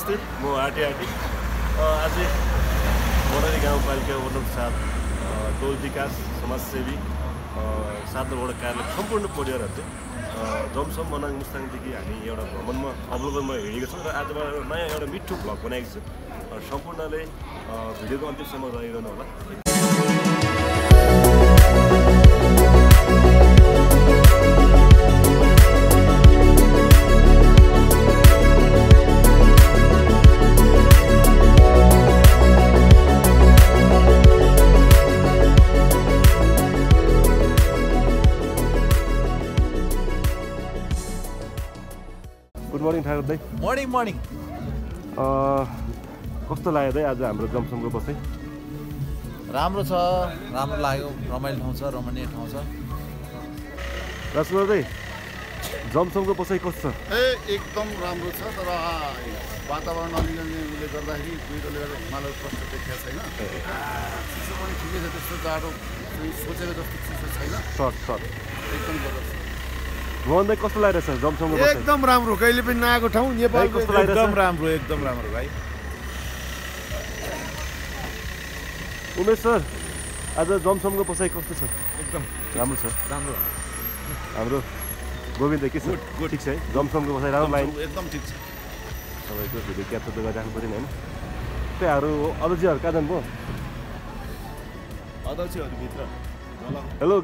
नमस्ते, म आटी आज मोरनी गाउँपालिका वडा 7 टोल विकास समाजसेवी 7 नम्बर कार्यालय सम्पूर्ण परिवारहरुले जमसम मनाङ मुस्ताङदेखि हामी एउटा भ्रमणमा अवलोकनमा हिँडेको छौँ र आजबाट नयाँ एउटा मिठो भ्लग बनाएको छु। सम्पूर्णले भिडियोको अन्तिमसम्म रहिरहनु होला। गुड मर्निङ ठाकुर दाइ। मर्निङ कस्तो लाग्यो दाइ आज हाम्रो जमसमको बसाइ? राम्रो छ, राम्रो लाग्यो, रमाइलो ठाउँ छ, रमणीय ठाउँ छ। राजकुमार दाइ, जमसमको बसाइ कस्तो छ? एकदम राम्रो छ, तर वातावरण अलिकति गर्दाखेरि कुहिरोले गर्दा हिमालय प्रश्न देखिएको छैन। चिसो पनि ठिकै छ, त्यस्तो जाडो सोचेको जस्तो चिसो छैन। सर्ट एकदम गजब छ। मोहन दाइ कस्तो लागिरहेछ जमसमको बसाइ? एकदम राम्रो, कहिले पनि नआएको ठाउँ नेपालको। कस्तो लागिरहेछ? एकदम राम्रो भाइ। उमेश सर, आज जमसमको बसाइ कस्तो छ? एकदम राम्रो छ। राम्रो। हाम्रो गोविन्द के छ? ठिक छ है? जमसमको बसाइ राम्रो लाग्यो? एकदम ठिक छ। सबैको भिडियो क्याप्चर त गरिराख्नु पऱ्यो नि होइन? त्यहाँहरू अरूजीहरू कहाँ जानुभयो? अध्यक्षहरू भित्र। Hello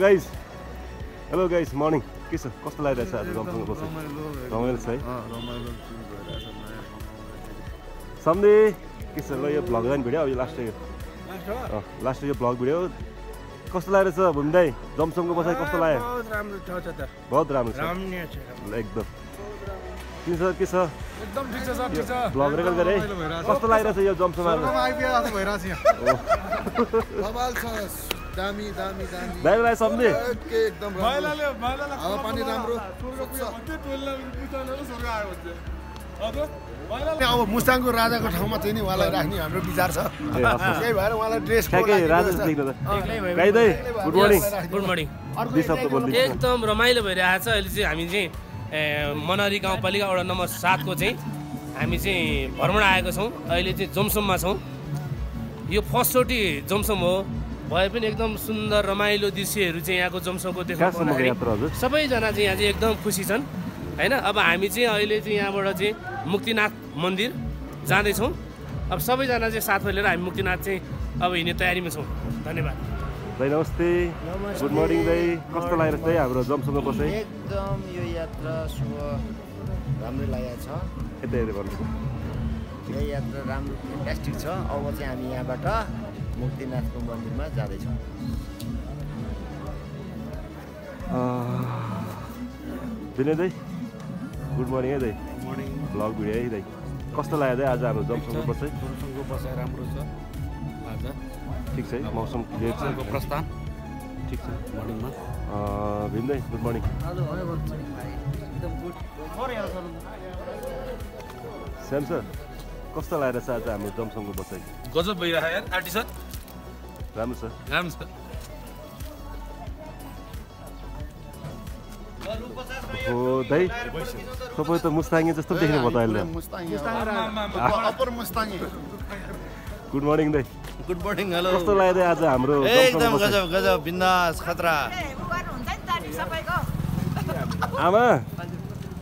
guys, morning. के छ, कस्तो लागिरहेछ आज जमसमको बसाइ? रमाइलो छ है? सन्डे के छ? ल यो भ्लग जाने भिडियो अब यो लास्ट यो भ्लग भिडियो कस्तो लागिरहेछ भूमि दाइ? जमसमको बसाइ कस्तो लाग्यो? बहुत राम्रो ठाउँ छ त। बहुत राम्रो छ एकदम। तिमी सर के छ? एकदम ठिक छ सर, ठिक छ। भ्लग रेकर्ड गरे है? कस्तो लागिरहेछ यो जमसम आज? आइपुगेको भइरहेछ यहाँ। कमाल छ, दामी। दाइलाई सम्झे? एकदम राम्रो। हावापानी राम्रो। अब मुस्ताङको राजाको ठाउँमा चाहिँ नि उहाँलाई राख्ने हाम्रो विचार छ। त्यही भएर उहाँलाई ड्रेस गुड मर्निङ। एकदम रमाइलो भइरहेको छ। अहिले चाहिँ हामी चाहिँ मनहरी गाउँपालिका वडा नम्बर 7 को चाहिँ हामी चाहिँ भ्रमण आएको छौँ। अहिले चाहिँ जमसममा छौँ। यो फर्स्टचोटि जमसम हो, भए पनि एकदम सुन्दर रमाइलो दृश्यहरू चाहिँ यहाँको जमसमको देख्न पाउँदाखेरि सबैजना चाहिँ यहाँ चाहिँ एकदम खुसी छन् होइन। अब हामी चाहिँ अहिले चाहिँ यहाँबाट चाहिँ मुक्तिनाथ मन्दिर जाँदैछौँ। अब सबैजना चाहिँ साथ मिलेर हामी मुक्तिनाथ चाहिँ अब हिँड्ने तयारीमा छौँ। धन्यवाद दाइ। नमस्ते, गुड मर्निङ दाइ। कस्तो लागेको दाइ हाम्रो जमसमको बसाइ? एकदम यो यात्रा शुभ राम्रै लागेको छ। यतै भन्नु यो यात्रा राम्रो फ्यान्टास्टिक छ। अब चाहिँ हामी यहाँबाट मुक्तिनाथको मन्दिरमा जाँदैछौँ। विनय दाइ, गुड मर्निङ है दाइ। मर्निङ। भ्लग भिडियो है दाइ। कस्तो लाग्यो दाइ आज हाम्रो जमसमको बसाइ? जमसमको बसाइ राम्रो छ आज। ठिक छ है? मौसम क्लियर छ? प्रस्थान ठिक छ मर्निङमा। भीम दाइ, गुड मर्निङ। श्याम सर, कस्तो लागेको छ आज हाम्रो जमसमको बसाइ? गजब भइरहेको यार, आर्टी सर। राम्रो छ। हो दाइ, तपाईँ त मुस्ताङे जस्तो देख्नु भयो त अहिले। अपर मुस्ताङ। गुड मर्निङ दाइ। Good morning. हेलो। कस्तो लाग्यो दाइ आज हाम्रो एकदम गजब बिन्दास खतरा। आमा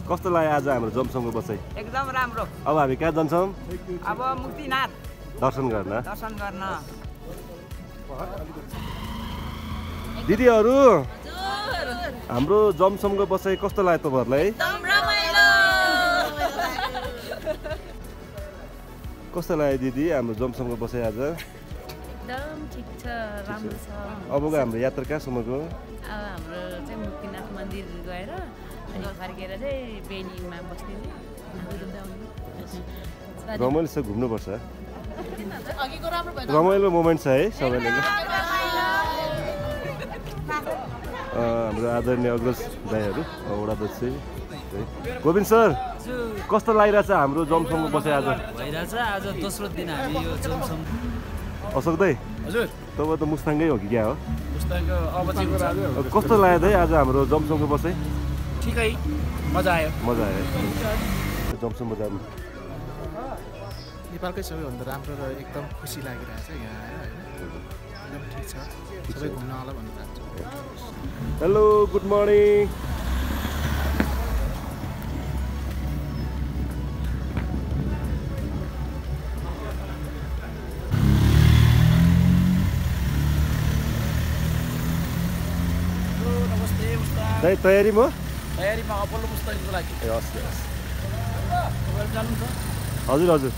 कस्तो लाग्यो आज हाम्रो जमसमको बसाइ? एकदम राम्रो। अब हामी कहाँ जान्छौँ? अब मुक्तिनाथ दर्शन गर्न। दिदीहरू, हाम्रो जमसमको बसाइ कस्तो लाग्यो तपाईँहरूलाई? कस्तो लाग्यो दिदी हाम्रो जमसमको बसाइ आज? एकदम ठिक छ, राम्रो छ। अबको हाम्रो यात्रा कहाँसम्मको? अब हाम्रो चाहिँ मुक्तिनाथ मन्दिर गएर अनि फर्केर चाहिँ बेनीमा बस्ने रमाइलो छ, घुम्नुपर्छ। रमाइलो मोमेन्ट छ है सबैले। हाम्रो आदरणीय अग्रज दाइहरू, वडाध्यक्ष गोविन्द सर, कस्तो लागिरहेछ हाम्रो जमसमको बसाइ आज? भइरहेछ आज दोस्रो दिन हामी यो जमसम। अशोक दाइ, हजुर तपाईँ त मुस्ताङकै हो कि क्या हो? मुस्ताङको अब चाहिँ कस्तो लाग्यो दाइ आज हाम्रो जमसमको बसाइ? ठिकै, मजा आयो। मजा आयो है जमसम बजारमा। नेपालकै सबैभन्दा राम्रो र एकदम खुसी लागिरहेछ यहाँ आएर होइन एकदम ठिक छ सबै घुम्न होला भन्न चाहन्छु हेलो गुड मर्निङ तयारीमा अप्पल्लो पुस्तकको लागि हस् हजुर हजुर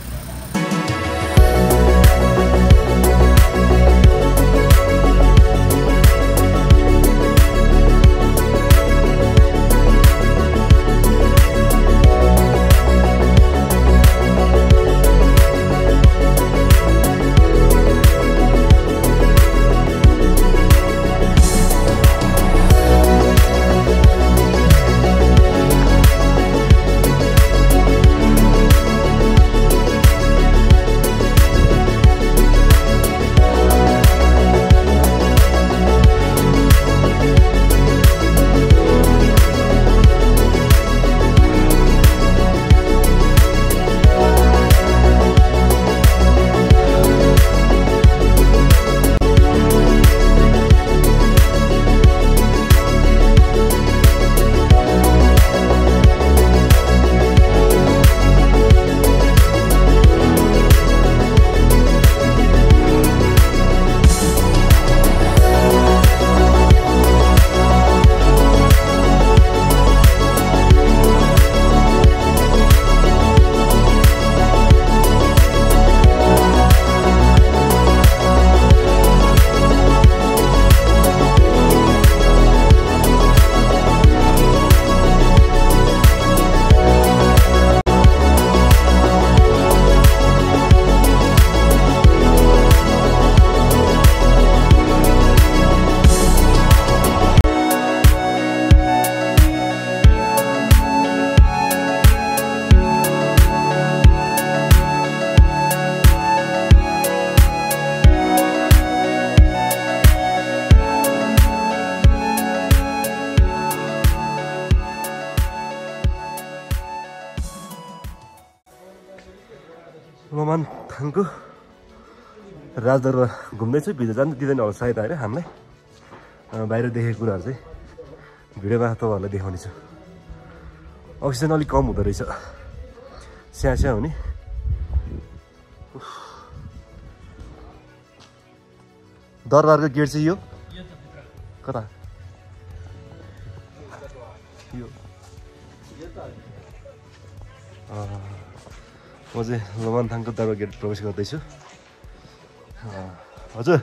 ममानथाङको राजदरबार घुम्दैछु भिडियो जानु दिँदैन होला सायद होइन हामीलाई बाहिर देखेको कुराहरू चाहिँ भिडियोमा तपाईँहरूलाई देखाउने छु अक्सिजन अलिक कम हुँदो रहेछ स्यास्या हुने दरबारको गेट चाहिँ यो कता यो म चाहिँ ममानथाङको दरबार गेट प्रवेश गर्दैछु हजुर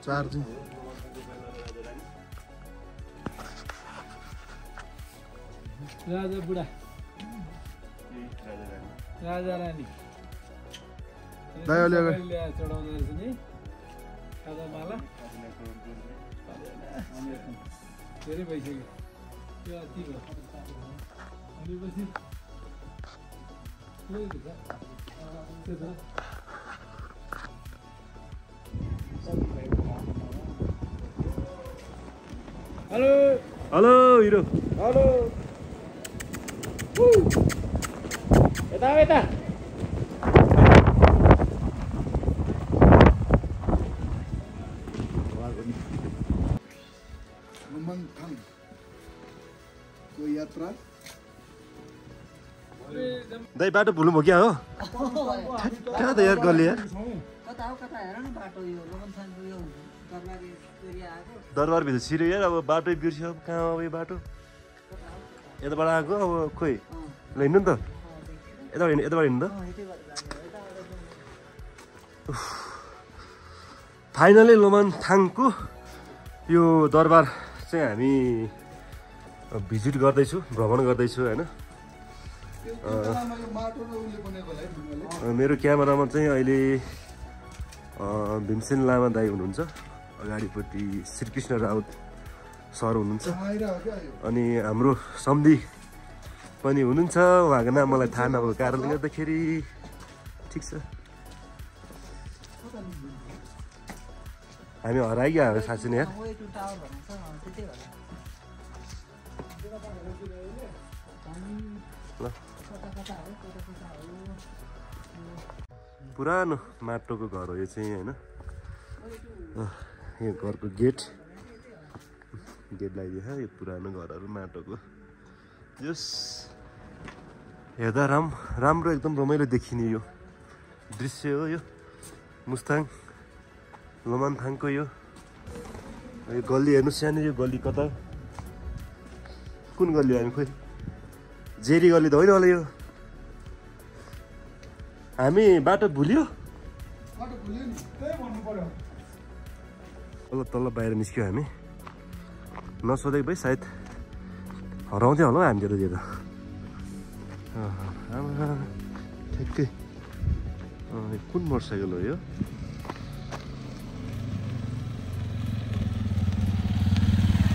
चार्जिङ राजा बुढा राजा रानी दाइले चढाउँदो रहेछ नि राजा माला धेरै भइसक्यो त्यो अति भयो भनेपछि हेलो हेलो हिरो हेलो यता यता ममानथाङको यात्रा दाइ बाटो भुल्नु भयो क्या हो कहाँ त यार गल्ली यार दरबारभित्र छिर्यो यार अब बाटै बिर्स्यो कहाँ अब यो बाटो यताबाट आएको अब खोइ ल हिँड्नु नि त यताबाट हिँड्नु त फाइनली ममानथाङको यो दरबार चाहिँ हामी भिजिट गर्दैछु भ्रमण गर्दैछु होइन मेरो क्यामेरामा चाहिँ अहिले भीमसेन लामा दाई हुनुहुन्छ अगाडिपट्टि श्रीकृष्ण राउत सर हुनुहुन्छ अनि हाम्रो सम्धी पनि हुनुहुन्छ उहाँको नाम मलाई थाहा नभएको कारणले गर्दाखेरि ठिक छ हामी हराइगयो अब साँच्चै नै यार ल पुरानो माटोको घर हो यो चाहिँ होइन यो घरको गेट लगाइदियो यो पुरानो घरहरू माटोको जस हेर्दा राम्रो एकदम रमाइलो देखिने यो दृश्य हो यो मुस्ताङ लमनथाङको यो गल्ली हेर्नु सानो यो गल्ली कता कुन गल्ली हो हामी खोइ जेरी गल्ली त होइन होला यो हामी बाटो भुल्यो तल बाहिर निस्क्यो हामी नसोधेको भए सायद हराउँदै होला हौ हामीतिर त्यो त ठिकै कुन मोटरसाइकल हो यो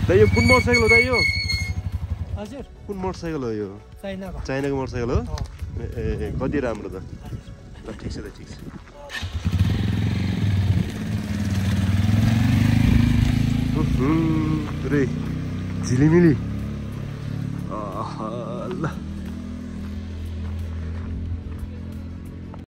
दाइ यो कुन मोटरसाइकल हो दाइ यो हजुर कुन मोटरसाइकल हो यो चाइनाको मोटरसाइकल हो ए कति राम्रो त ल ठिक छ त ठिक छ रे झिलिमिली ल